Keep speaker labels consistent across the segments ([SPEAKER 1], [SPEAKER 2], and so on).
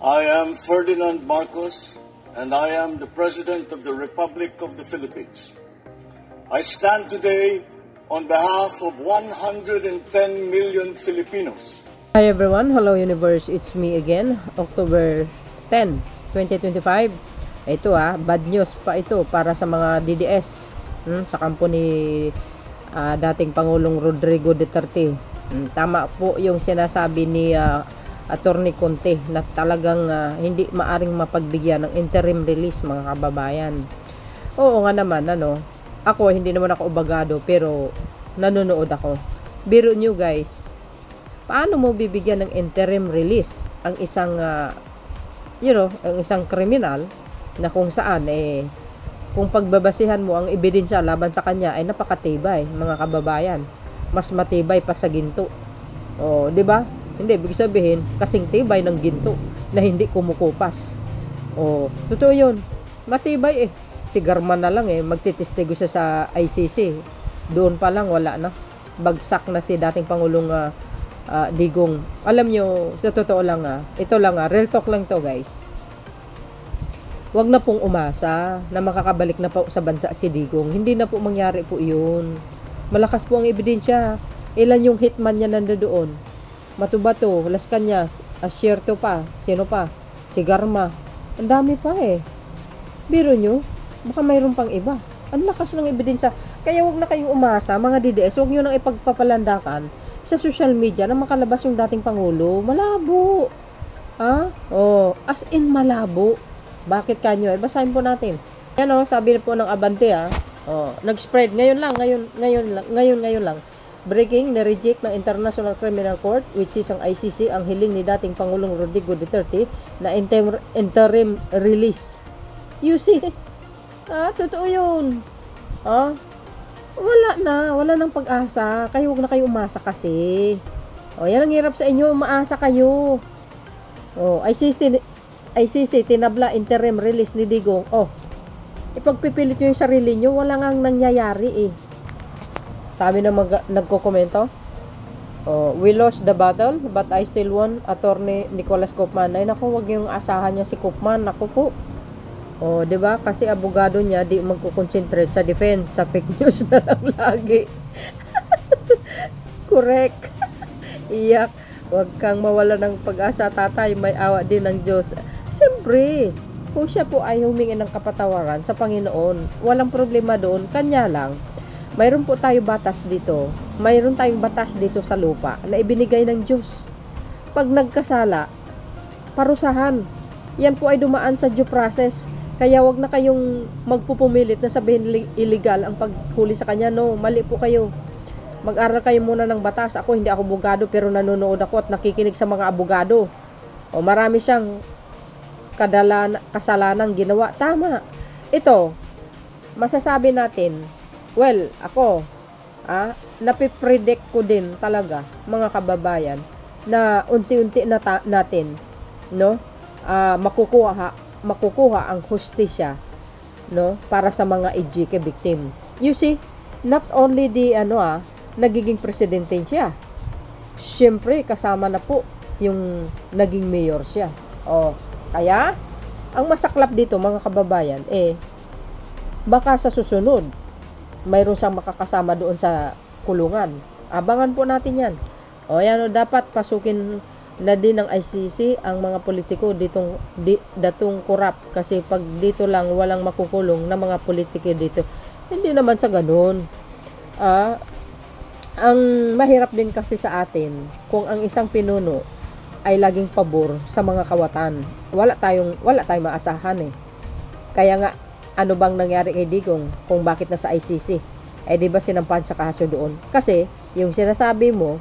[SPEAKER 1] I am Ferdinand Marcos, and I am the President of the Republic of the Philippines. I stand today on behalf of 110 million Filipinos.
[SPEAKER 2] Hi everyone, hello universe, it's me again, October 10, 2025. Ito bad news pa ito para sa mga DDS sa kampo ni dating Pangulong Rodrigo Duterte. Tama po yung sinasabi ni Attorney Conte na talagang hindi maaring mapagbigyan ng interim release, mga kababayan. Oo nga naman, ako hindi naman ako abogado pero nanonood ako. Biro nyo guys, paano mo bibigyan ng interim release ang isang ang isang kriminal na kung saan kung pagbabasihan mo ang ebidensya laban sa kanya ay napakatibay, mga kababayan. Mas matibay pa sa ginto. O, di ba? Hindi, ibig sabihin, kasing tibay ng ginto na hindi kumukupas. O, totoo yun. Matibay Si Garman na lang magtitestigo siya sa ICC. Doon pa lang, wala na. Bagsak na si dating Pangulong Digong. Alam nyo, sa totoo lang ito lang real talk lang to guys. Wag na pong umasa na makakabalik na po sa bansa si Digong. Hindi na po mangyari po yun. Malakas po ang ebidensya. Ilan yung hitman niya nandoon? Matubato, Las Cañas, Asierto pa, sino pa? Si Garma. Ang dami pa Biro nyo, baka mayroon pang iba. Ang lakas ng ebidensya. Kaya wag na kayong umasa, mga DDS, wag nyo nang ipagpapalandakan sa social media na makalabas yung dating Pangulo. Malabo. As in malabo. Bakit kanyo? Basahin po natin. Yan sabi po ng Abante nag-spread ngayon lang. Breaking, na-reject ng International Criminal Court, which is ang ICC, ang hiling ni dating Pangulong Rodrigo Duterte na interim release. You see? Totoo yun. Wala nang pag-asa. Huwag na kayo umasa kasi. Yan ang hirap sa inyo, umaasa kayo. ICC, tinabla interim release ni Digong. Ipagpipilit nyo yung sarili nyo, wala nang nangyayari Sabi na nagko-komento, we lost the battle, but I still won, Attorney Nicolas Koopman. Ay naku, wag yung asahan niya si Koopman. Naku po. Diba? Kasi abogado niya, di magko-concentrate sa defense, sa fake news na lang lagi. Correct. Iyak. Wag kang mawala ng pag-asa, tatay. May awa din ng Diyos. Siyempre, kung siya po ay humingi ng kapatawaran sa Panginoon, walang problema doon, kanya lang. Mayroon po tayo batas dito. Mayroon tayong batas dito sa lupa na ibinigay ng Diyos. Pag nagkasala, parusahan. Yan po ay dumaan sa due process. Kaya wag na kayong magpupumilit na sabihin illegal ang paghuli sa kanya. No, mali po kayo. Mag-aral kayo muna ng batas. Ako, hindi ako abogado pero nanonood ako at nakikinig sa mga abogado. Marami siyang kasalanang ginawa. Tama. Ito, masasabi natin, well, ako, napipredict ko din talaga, mga kababayan, na unti-unti natin, makukuha ang hustisya, para sa mga EJK victim. You see, not only nagiging presidente siya, syempre, kasama na po yung naging mayor siya. Kaya, ang masaklap dito, mga kababayan, baka sa susunod, mayroon siyang makakasama doon sa kulungan. Abangan po natin yan. Dapat pasukin na din ng ICC ang mga politiko datong korap. Kasi pag dito lang walang makukulong na mga politiko dito, hindi naman sa ganun. Ang mahirap din kasi sa atin, kung ang isang pinuno ay laging pabor sa mga kawatan, wala tayong maasahan Kaya nga, ano bang nangyari kay Digong kung bakit nasa ICC? Di ba sinampahan sa kaso doon? Kasi, yung sinasabi mo,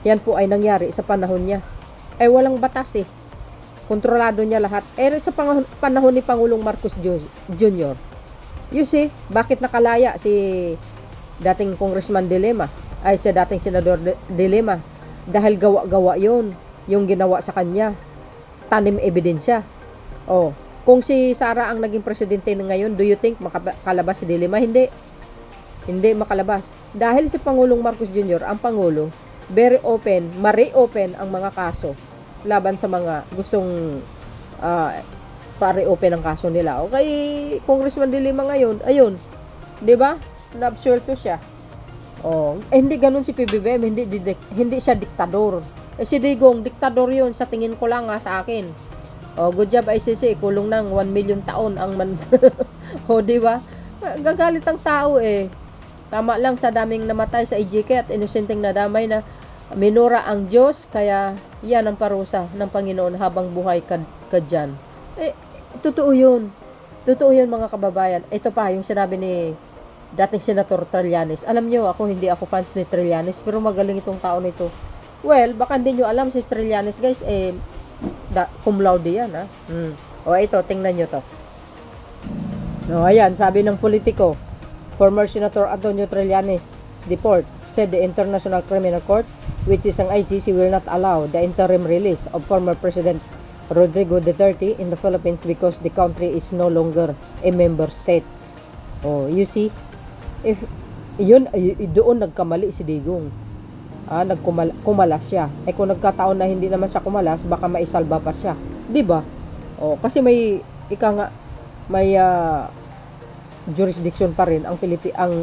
[SPEAKER 2] yan po ay nangyari sa panahon niya. Walang batas Kontrolado niya lahat. Sa panahon ni Pangulong Marcos Jr. You see, bakit nakalaya si dating Congressman si dating Senador De Lima? Dahil gawa-gawa yun, yung ginawa sa kanya. Tanim ebidensya. Kung si Sara ang naging presidente ngayon, do you think makakalabas si De Lima? Hindi. Hindi makalabas. Dahil si Pangulong Marcos Jr., ang Pangulo, very open, ma-reopen ang mga kaso laban sa mga gustong pa-reopen ang kaso nila. O kay Congressman De Lima ngayon, ayun, 'di ba? Na-absuelto siya. Hindi ganun si PBBM, hindi siya diktador. Si Digong, diktador 'yun sa tingin ko lang sa akin. Good job ICC, kulong ng 1 million taon ang di ba? Gagalit ang tao Tama lang sa daming namatay sa EJK at inosenteng nadamay na minura ang Diyos, kaya yan ang parusa ng Panginoon habang buhay ka dyan. Totoo yun. Totoo yun mga kababayan. Ito pa, yung sinabi ni dating Senator Trillanes. Alam nyo, hindi ako fans ni Trillanes, pero magaling itong tao nito. Well, baka hindi nyo alam si Trillanes, guys, cum laude yan, ha? Ito, tingnan nyo to. Ayan, sabi ng politiko, former Senator Antonio Trillanes, deport, said the International Criminal Court, which is ang ICC, will not allow the interim release of former President Rodrigo Duterte in the Philippines because the country is no longer a member state. You see, if yun, doon nagkamali si Digong. Kumalas siya. Kung nagkataon na hindi naman siya kumalas, baka maisalba pa siya. 'Di ba? Kasi may jurisdiction pa rin ang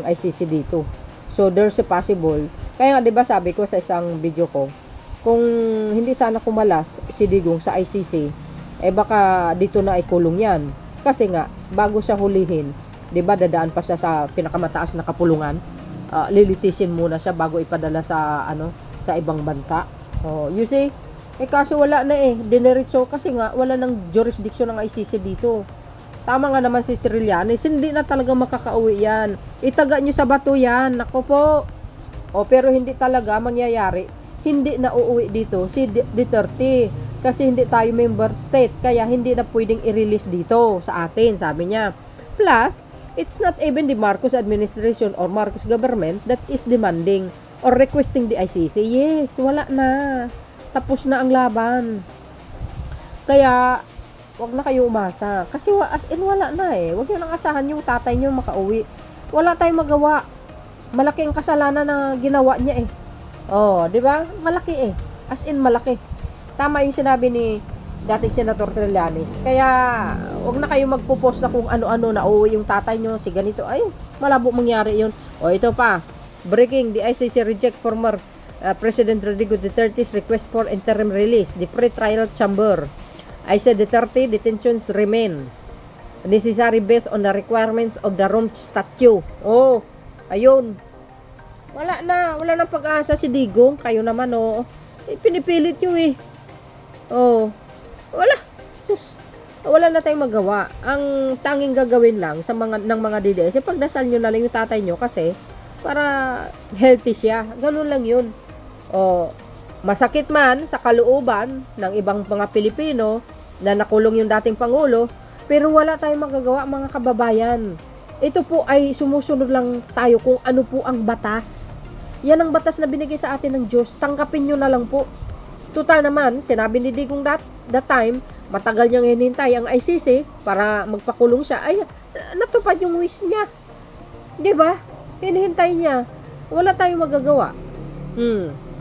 [SPEAKER 2] ICC dito. So there's a possible. Kaya nga 'di ba sabi ko sa isang video ko, kung hindi sana kumalas si Digong sa ICC, baka dito na ikulong 'yan. Kasi nga bago siya hulihin, 'di ba dadaan pa siya sa pinakamataas na kapulungan. Lilitisin muna siya bago ipadala sa sa ibang bansa. You see? Kaso wala na diniritso kasi nga wala nang jurisdiction ng ICC dito. Tama nga naman si Trillanes, hindi na talaga makakauwi yan. Itaga nyo sa bato yan, nako po. Pero hindi talaga mangyayari. Hindi na uuwi dito si Duterte kasi hindi tayo member state, kaya hindi na pwedeng i-release dito sa atin, sabi niya. Plus, it's not even the Marcos administration or Marcos government that is demanding or requesting the ICC. Yes, wala na. Tapos na ang laban. Kaya wag na kayo umasa. Kasi as in wala na Wag nyo nang asahan yung tatay nyo makauwi. Wala tayong magawa. Malaki ang kasalanan na ginawa niya di ba? Malaki As in malaki. Tama yung sinabi ni dating Senator Trillanes. Kaya wag na kayo magpo-post na kung ano-ano na uuwi yung tatay nyo si ganito. Ay, malabo mangyari yun. Ito pa. Breaking, the ICC reject former President Rodrigo Duterte's request for interim release. The pre-trial chamber. I said Duterte detentions remain necessary based on the requirements of the Rome Statute. Ayun. Wala na pag-asa si Digong. Kayo naman pinipilit nyo wala. Sus. Wala na tayong magawa. Ang tanging gagawin lang ng mga DDS, pagdasal nyo na lang yung tatay nyo kasi para healthy siya. Ganun lang yun. Masakit man sa kalooban ng ibang mga Pilipino na nakulong yung dating Pangulo, pero wala tayong magagawa mga kababayan. Ito po ay sumusunod lang tayo kung ano po ang batas. Yan ang batas na binigay sa atin ng Diyos. Tanggapin nyo na lang po. Total naman, sinabi ni Digong that time, matagal niyang hinintay ang ICC para magpakulong siya. Ay, natupad yung wish niya. 'Di ba? Hinihintay niya. Wala tayong magagawa.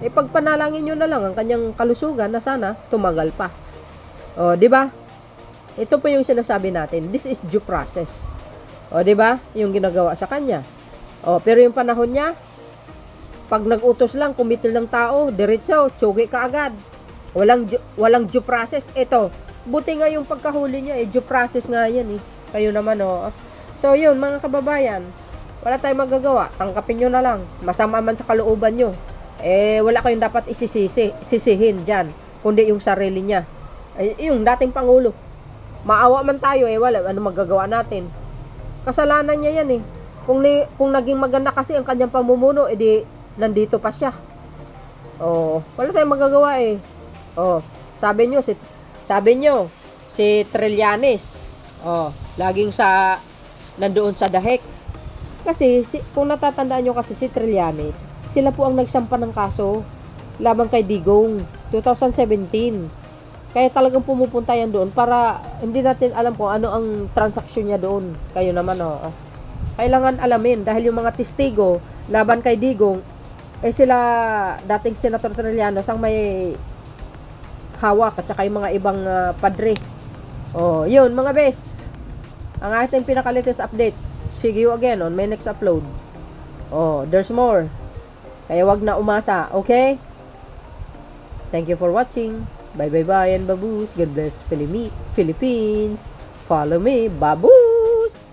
[SPEAKER 2] Pagpanalangin nyo na lang ang kanyang kalusugan na sana tumagal pa. 'Di ba? Ito po yung sinasabi natin. This is due process. 'Di ba? Yung ginagawa sa kanya. Pero yung panahon niya, pag nag-utos lang, kumitil ng tao, diretso, tsugi ka agad. Walang due process. Ito, buti nga yung pagkahuli niya, due process nga yan Kayo naman So yun mga kababayan, wala tayong magagawa. Tangkapin nyo na lang. Masama man sa kalooban nyo. Wala kayong dapat sisihin dyan, kundi yung sarili niya. Yung dating Pangulo. Maawa man tayo, wala. Ano magagawa natin? Kasalanan niya yan Kung naging maganda kasi ang kanyang pamumuno, edi nandito pa siya. Wala tayong magagawa Sabi nyo, si Trillanes, laging nandoon sa dahek. Kasi, kung natatandaan nyo kasi si Trillanes, sila po ang nagsampa ng kaso laban kay Digong, 2017. Kaya talagang pumupunta yan doon para hindi natin alam kung ano ang transaksyon niya doon. Kayo naman, kailangan alamin dahil yung mga testigo laban kay Digong, sila dating Senator Trillanes ang may hawak at saka yung mga ibang padre. Oh, yun mga bes. Ang ating pinaka-latest update. See you again on my next upload. Oh, there's more. Kaya wag na umasa, okay? Thank you for watching. Bye bye bye and baboos. God bless Philippines. Follow me, baboos.